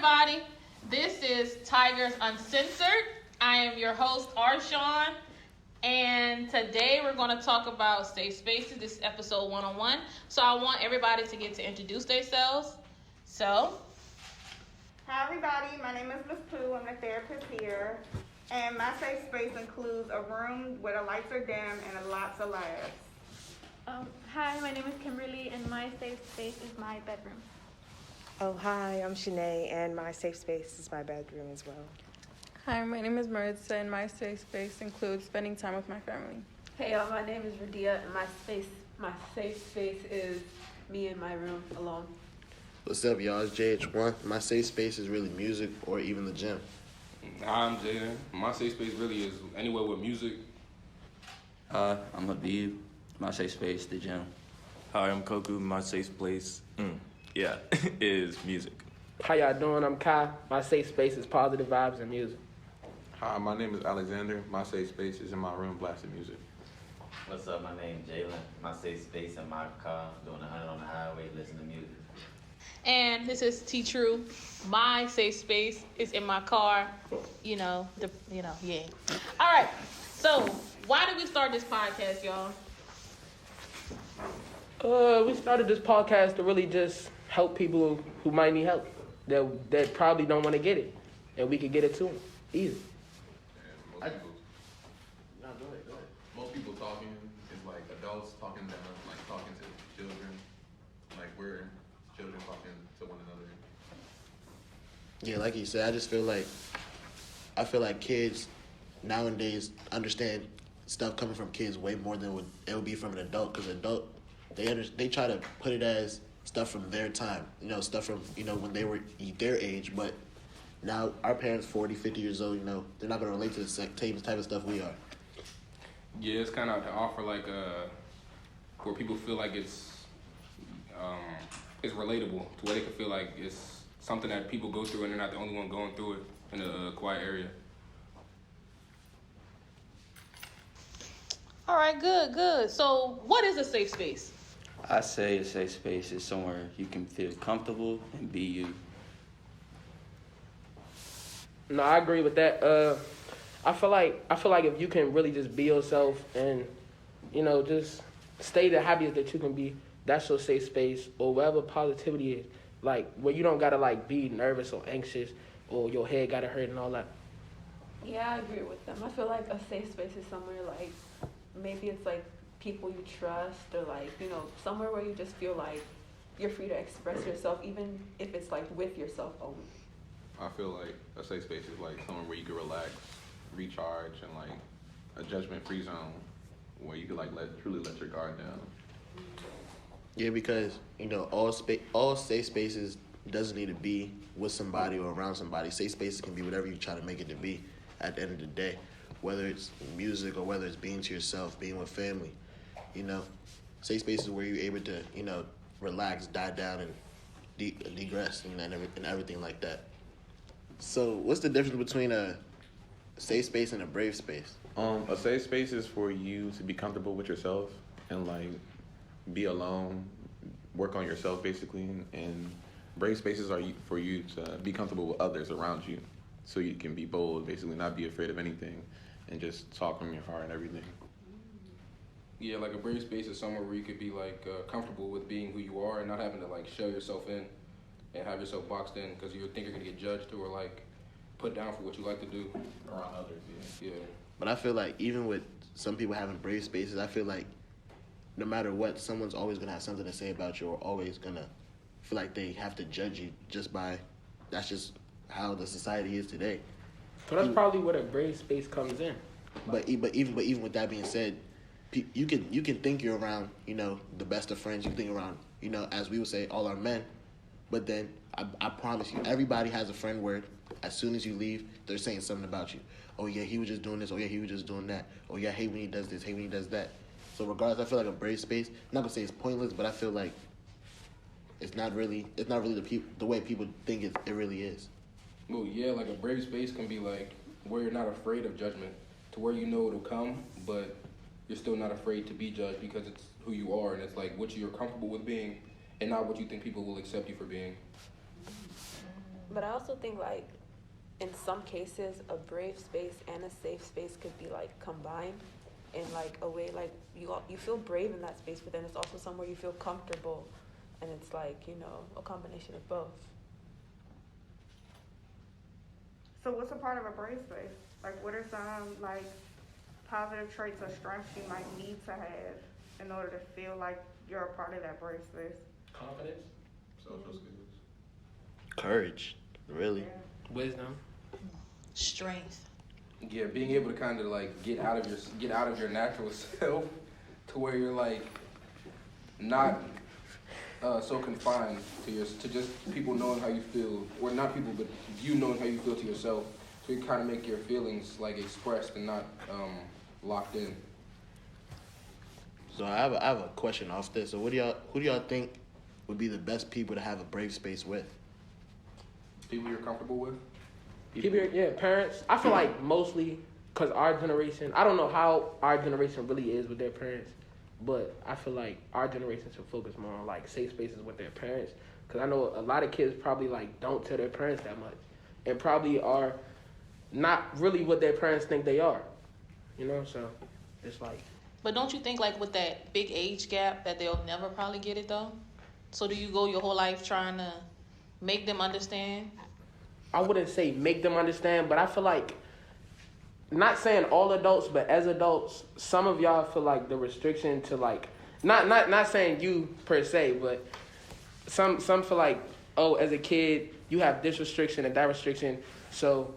everybody. This is Tigers Uncensored. I am your host, Arshawn. And today we're going to talk about safe spaces. This is episode 101. So I want everybody to get to introduce themselves. So. Hi, everybody. My name is Miss Pooh. I'm the therapist here. And my safe space includes a room where the lights are dim and lots of laughs. Hi, my name is Kimberly, and my safe space is my bedroom. Oh, hi, I'm Shanae, and my safe space is my bedroom as well. Hi, my name is Maritza, and my safe space includes spending time with my family. Hey y'all, my name is Radia, and my safe space is me in my room alone. What's up, y'all? It's JH1. My safe space is really music or even the gym. Hi, I'm Jaden. My safe space really is anywhere with music. Hi, I'm Habib. My safe space, the gym. Hi, I'm Koku. My safe place, is music. How y'all doing? I'm Kai. My safe space is positive vibes and music. Hi, my name is Alexander. My safe space is in my room blasting music. What's up? My name is Jalen. My safe space in my car, doing 100 on the highway, listening to music. And this is T True. My safe space is in my car. Yeah. All right. So, why did we start this podcast, y'all? We started this podcast to really just help people who might need help. That probably don't want to get it, and we could get it to them easy. Most people talking is like adults talking down, like talking to children, like we're children talking to one another. Yeah, like you said, I feel like kids nowadays understand stuff coming from kids way more than it would be from an adult. Because adult, they try to put it as stuff from their time, stuff from when they were their age. But now our parents, 40, 50 years old, they're not gonna relate to the same type of stuff we are. Yeah, it's kind of to offer where people feel like it's relatable to where they can feel like it's something that people go through and they're not the only one going through it in a quiet area. All right, good. So, what is a safe space? I say a safe space is somewhere you can feel comfortable and be you. No, I agree with that. I feel like if you can really just be yourself and, just stay the happiest that you can be, that's your safe space, or whatever positivity is. Like, where you don't gotta be nervous or anxious or your head gotta hurt and all that. Yeah, I agree with them. I feel like a safe space is somewhere maybe it's people you trust, or somewhere where you just feel like you're free to express yourself, even if it's with yourself only. I feel like a safe space is somewhere where you can relax, recharge, and a judgment-free zone where you can truly let your guard down. Yeah, because all safe spaces doesn't need to be with somebody or around somebody. Safe spaces can be whatever you try to make it to be at the end of the day, whether it's music or whether it's being to yourself, being with family. Safe spaces where you're able to relax, die down, and degress and everything like that. So, what's the difference between a safe space and a brave space? A safe space is for you to be comfortable with yourself and be alone, work on yourself basically, and brave spaces are for you to be comfortable with others around you, so you can be bold, basically not be afraid of anything, and just talk from your heart and everything. Yeah, a brave space is somewhere where you could be comfortable with being who you are and not having to show yourself in and have yourself boxed in because you think you're gonna get judged or put down for what you like to do around others. Yeah. But I feel like even with some people having brave spaces, I feel like no matter what, someone's always gonna have something to say about you, or always gonna feel like they have to judge you that's just how the society is today. So that's probably where the brave space comes in. But even with that being said, you can think you're around the best of friends. You can think around as we would say, all our men. But then I promise you, everybody has a friend where as soon as you leave, they're saying something about you. Oh yeah, he was just doing this. Oh yeah, he was just doing that. Oh yeah, I hate when he does this. Hate when he does that. So regardless, I feel like a brave space, I'm not gonna say it's pointless, but I feel like it's not really the way people think it really is. Well, yeah, a brave space can be where you're not afraid of judgment, to where it'll come, but you're still not afraid to be judged because it's who you are, and it's what you're comfortable with being and not what you think people will accept you for being. But I also think like in some cases a brave space and a safe space could be like combined in like a way like you feel brave in that space, but then it's also somewhere you feel comfortable, and it's like, you know, a combination of both. So what's a part of a brave space? Like, what are some like positive traits or strengths you might need to have in order to feel like you're a part of that brave space? Confidence, social skills, Courage, really. Yeah. wisdom. Strength. Yeah, being able to kind of like get out of your natural self to where you're like not so confined to just people knowing how you feel, or not people, but you knowing how you feel to yourself. So you kind of make your feelings like expressed and not locked in. So I have a question off this. So who do y'all think would be the best people to have a brave space with? People you're comfortable with? Parents. I feel like mostly because our generation, I don't know how our generation really is with their parents, but I feel like our generation should focus more on like safe spaces with their parents. Because I know a lot of kids probably like don't tell their parents that much, and probably are not really what their parents think they are. You know, so it's like. But don't you think like with that big age gap that they'll never probably get it though? So do you go your whole life trying to make them understand? I wouldn't say make them understand, but I feel like, not saying all adults, but as adults, some of y'all feel like the restriction to like, not saying you per se, but some feel like, oh, as a kid, you have this restriction and that restriction, so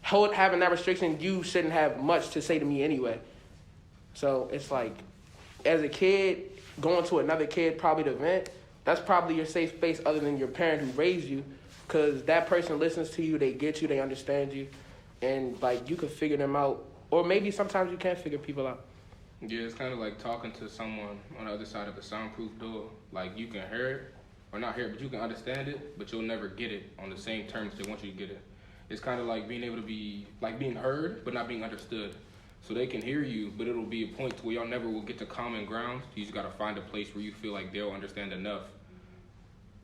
having that restriction, you shouldn't have much to say to me anyway. So it's like, as a kid, going to another kid probably to vent, that's probably your safe space other than your parent who raised you, because that person listens to you, they get you, they understand you, and like you can figure them out. Or maybe sometimes you can't figure people out. Yeah, it's kind of like talking to someone on the other side of a soundproof door. Like you can hear it, or not hear it, but you can understand it, but you'll never get it on the same terms they want you to get it. It's kind of like being able to be, like being heard, but not being understood. So they can hear you, but it'll be a point to where y'all never will get to common ground. You just gotta find a place where you feel like they'll understand enough,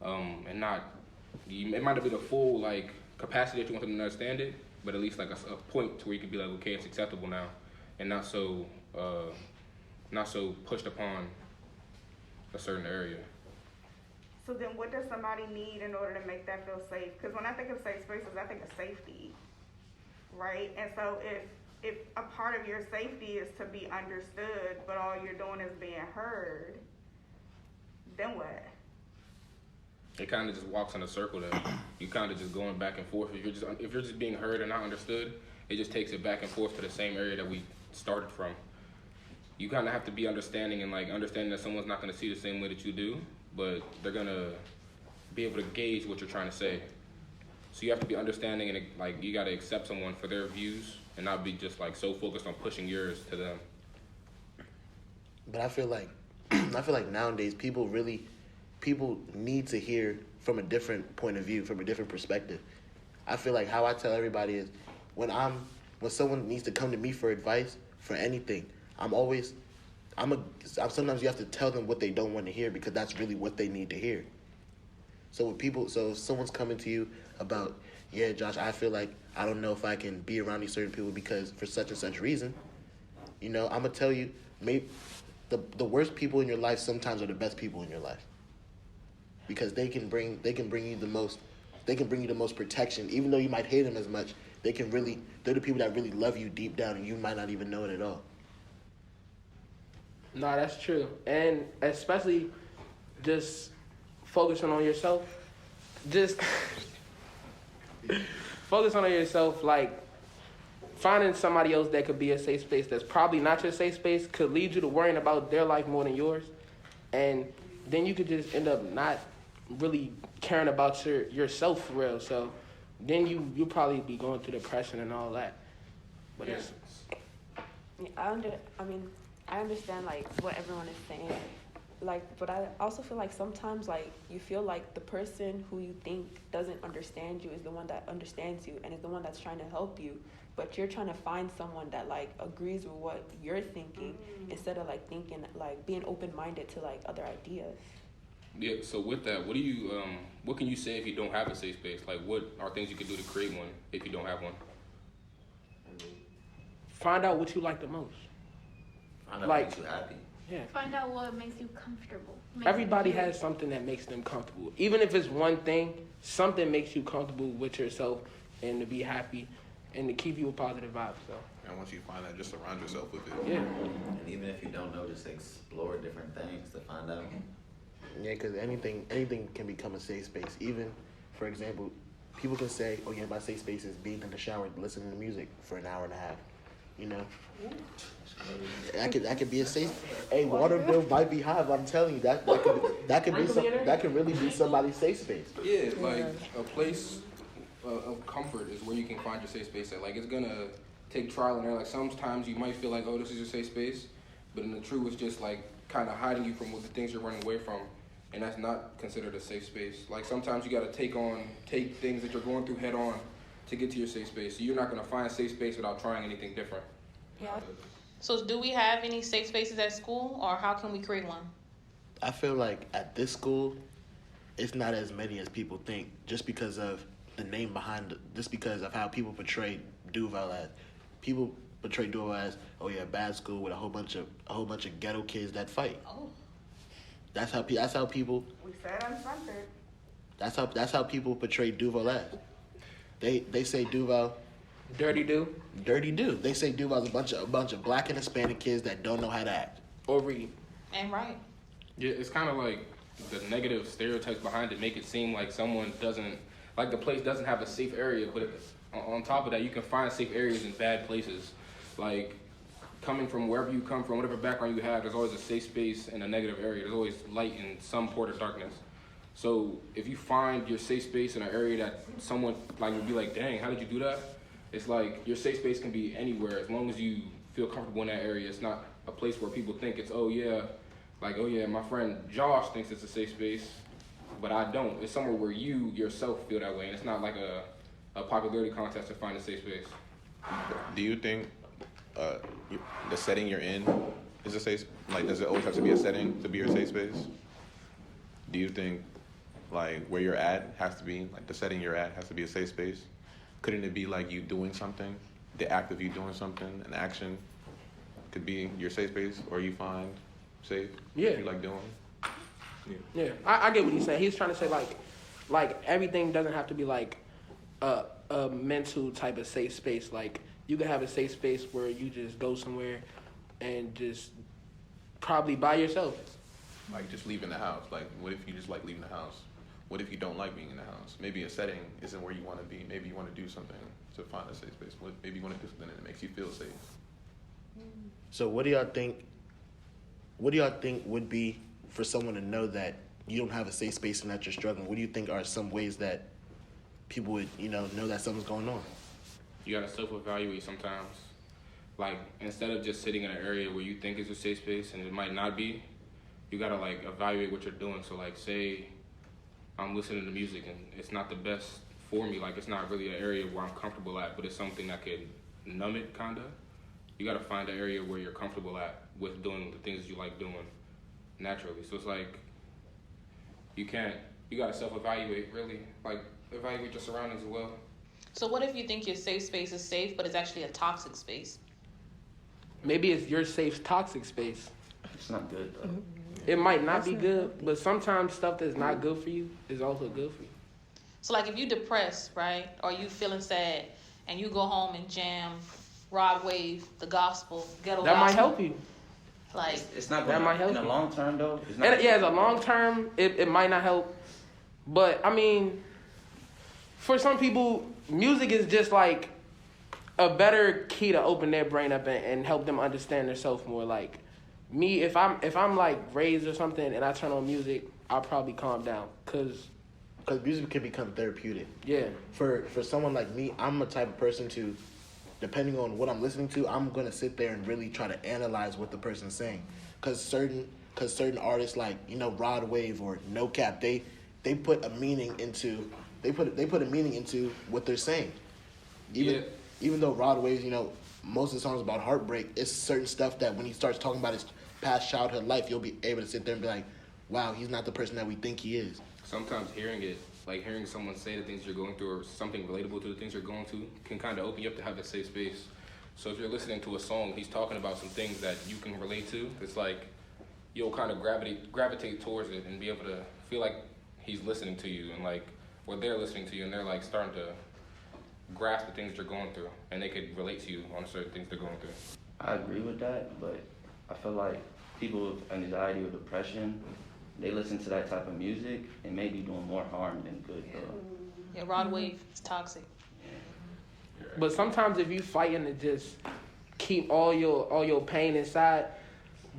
and not. It might not be the full like capacity that you want them to understand it, but at least like a point to where you can be like, okay, it's acceptable now, and not so pushed upon a certain area. So then what does somebody need in order to make that feel safe? Because when I think of safe spaces, I think of safety, right? And so if a part of your safety is to be understood, but all you're doing is being heard, then what? It kind of just walks in a circle then. You kind of just going back and forth. If you're just being heard and not understood, it just takes it back and forth to the same area that we started from. You kind of have to be understanding and like understanding that someone's not going to see the same way that you do, but they're going to be able to gauge what you're trying to say. So you have to be understanding and like you got to accept someone for their views and not be just like so focused on pushing yours to them. But I feel like nowadays people need to hear from a different point of view, from a different perspective. I feel like how I tell everybody is when someone needs to come to me for advice for anything, sometimes you have to tell them what they don't want to hear because that's really what they need to hear. So if someone's coming to you about, yeah, Josh, I feel like I don't know if I can be around these certain people because for such and such reason, you know, I'm gonna tell you, maybe the worst people in your life sometimes are the best people in your life. Because they can bring you the most protection, even though you might hate them as much. They're the people that really love you deep down, and you might not even know it at all. No, that's true, and especially just focusing on yourself. Just focus on yourself. Like finding somebody else that could be a safe space that's probably not your safe space could lead you to worrying about their life more than yours, and then you could just end up not really caring about yourself for real. So then you'll probably be going through depression and all that. But yeah. I understand like what everyone is saying. Like, but I also feel like sometimes like you feel like the person who you think doesn't understand you is the one that understands you and is the one that's trying to help you. But you're trying to find someone that like agrees with what you're thinking instead of like thinking like being open-minded to like other ideas. Yeah. So with that, what can you say if you don't have a safe space? Like, what are things you can do to create one if you don't have one? Find out what you like the most. Find out Like- what makes you happy. Yeah. Find out what makes you comfortable. Makes Everybody you feel- has something that makes them comfortable. Even if it's one thing, something makes you comfortable with yourself and to be happy and to keep you a positive vibe. So And once you find that, just surround yourself with it. yeah. And even if you don't know, just explore different things to find out. Yeah, because anything can become a safe space. Even, for example, people can say, "Oh yeah, my safe space is being in the shower, listening to music for an hour and a half." You know, that could be a safe. Hey, water bill might be high, but I'm telling you that could really be somebody's safe space. Yeah, like a place of comfort is where you can find your safe space at. Like, it's gonna take trial and error. Like, sometimes you might feel like, oh, this is your safe space, but in the truth, it's just like kind of hiding you from the things you're running away from, and that's not considered a safe space. Like, sometimes you gotta take things that you're going through head on to get to your safe space. So you're not gonna find safe space without trying anything different. Yeah. So do we have any safe spaces at school, or how can we create one? I feel like at this school, it's not as many as people think, just because of the name behind it, just because of how people portray Duval as. People portray Duval as, oh yeah, bad school with a whole bunch of ghetto kids that fight. Oh. That's how people. We said uncensored. That's how people portray Duval as. They say Duval. Dirty do They say Duval's a bunch of black and Hispanic kids that don't know how to act or read. And right. Yeah, it's kind of like the negative stereotypes behind it make it seem like the place doesn't have a safe area, but on top of that, you can find safe areas in bad places. Like, coming from wherever you come from, whatever background you have, there's always a safe space in a negative area. There's always light in some port of darkness. So if you find your safe space in an area that someone like would be like, dang, how did you do that? It's like your safe space can be anywhere as long as you feel comfortable in that area. It's not a place where people think it's, oh yeah, my friend Josh thinks it's a safe space, but I don't. It's somewhere where you yourself feel that way, and it's not like a popularity contest to find a safe space. Do you think the setting you're in is a safe? Like, does it always have to be a setting to be your safe space? Do you think like where you're at has to be like the setting you're at has to be a safe space? Couldn't it be like you doing something, the act of you doing something, an action could be your safe space, or you find safe? Yeah. You like doing. Yeah, I get what he's saying. He's trying to say like everything doesn't have to be like a mental type of safe space. Like, you can have a safe space where you just go somewhere and just probably by yourself. Like, just leaving the house. Like, what if you just like leaving the house? What if you don't like being in the house? Maybe a setting isn't where you want to be. Maybe you want to do something to find a safe space. Maybe you want to do something that makes you feel safe. So what do y'all think would be for someone to know that you don't have a safe space and that you're struggling? What do you think are some ways that people would, know that something's going on? You gotta self-evaluate sometimes. Like, instead of just sitting in an area where you think is a safe space and it might not be, you gotta like evaluate what you're doing. So like, say I'm listening to music and it's not the best for me. Like, it's not really an area where I'm comfortable at, but it's something that could numb it, kinda. You gotta find an area where you're comfortable at with doing the things you like doing naturally. So it's like, you gotta self-evaluate, really. Like, evaluate your surroundings as well. So what if you think your safe space is safe, but it's actually a toxic space? Maybe it's your safe toxic space. It's not good though. It might not be good, but sometimes stuff that's not good for you is also good for you. So like, if you depressed, right, or you feeling sad, and you go home and jam Rod Wave, the gospel, ghetto That gospel, might help you. Like, It's not That gonna, might help in the you. long term though. It's not. As a long term, it might not help. But I mean, for some people, music is just like a better key to open their brain up and help them understand themselves more. Like me, if I'm like raised or something and I turn on music, I'll probably calm down because music can become therapeutic. Yeah. For someone like me, I'm a type of person to, depending on what I'm listening to, I'm gonna sit there and really try to analyze what the person's saying. Cause certain artists like Rod Wave or No Cap, they put a meaning into what they're saying. Even though Rod Wave's most of the songs about heartbreak, it's certain stuff that when he starts talking about his past childhood life, you'll be able to sit there and be like, wow, he's not the person that we think he is. Sometimes hearing someone say the things you're going through or something relatable to the things you're going through can kind of open you up to have a safe space. So if you're listening to a song, he's talking about some things that you can relate to, it's like you'll kind of gravitate towards it and be able to feel like he's listening to you and like, or they're listening to you and they're like starting to grasp the things you're going through and they could relate to you on certain things they're going through. I agree with that, but I feel like people with anxiety or depression, they listen to that type of music and may be doing more harm than good, though. Yeah, Rod Wave is toxic. But sometimes if you fighting to just keep all your pain inside,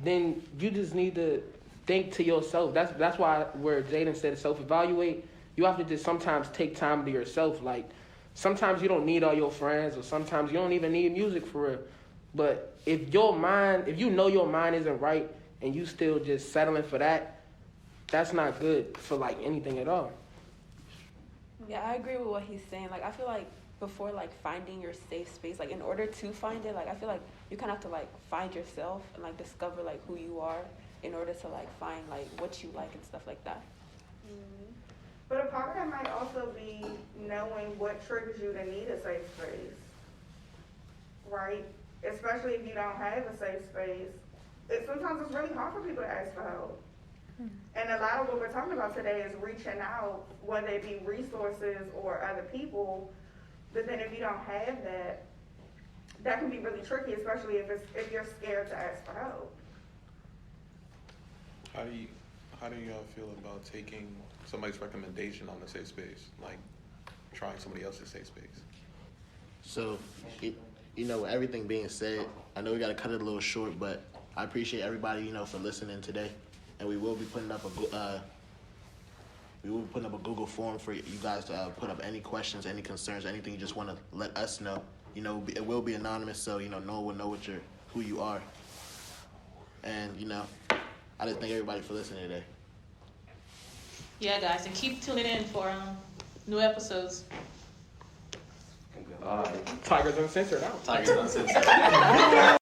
then you just need to think to yourself. That's why where Jaden said self-evaluate, you have to just sometimes take time to yourself. Like, sometimes you don't need all your friends, or sometimes you don't even need music for real. But if you know your mind isn't right and you still just settling for that, that's not good for like anything at all. Yeah, I agree with what he's saying. Like, I feel like before like finding your safe space, like in order to find it, like I feel like you kind of have to like find yourself and like discover like who you are in order to like find like what you like and stuff like that. Mm-hmm. But a part of that might also be knowing what triggers you to need a safe space, right? Especially if you don't have a safe space. Sometimes it's really hard for people to ask for help. And a lot of what we're talking about today is reaching out, whether it be resources or other people. But then if you don't have that, that can be really tricky, especially if you're scared to ask for help. How do y'all feel about taking somebody's recommendation on the safe space, like trying somebody else's safe space? So, with everything being said, I know we got to cut it a little short, but I appreciate everybody, for listening today. And we will be putting up a Google form for you guys to put up any questions, any concerns, anything you just want to let us know. It will be anonymous, so no one will know who you are. And I just thank everybody for listening today. Yeah, guys, and keep tuning in for new episodes. Tigers Uncensored out. Tigers Uncensored.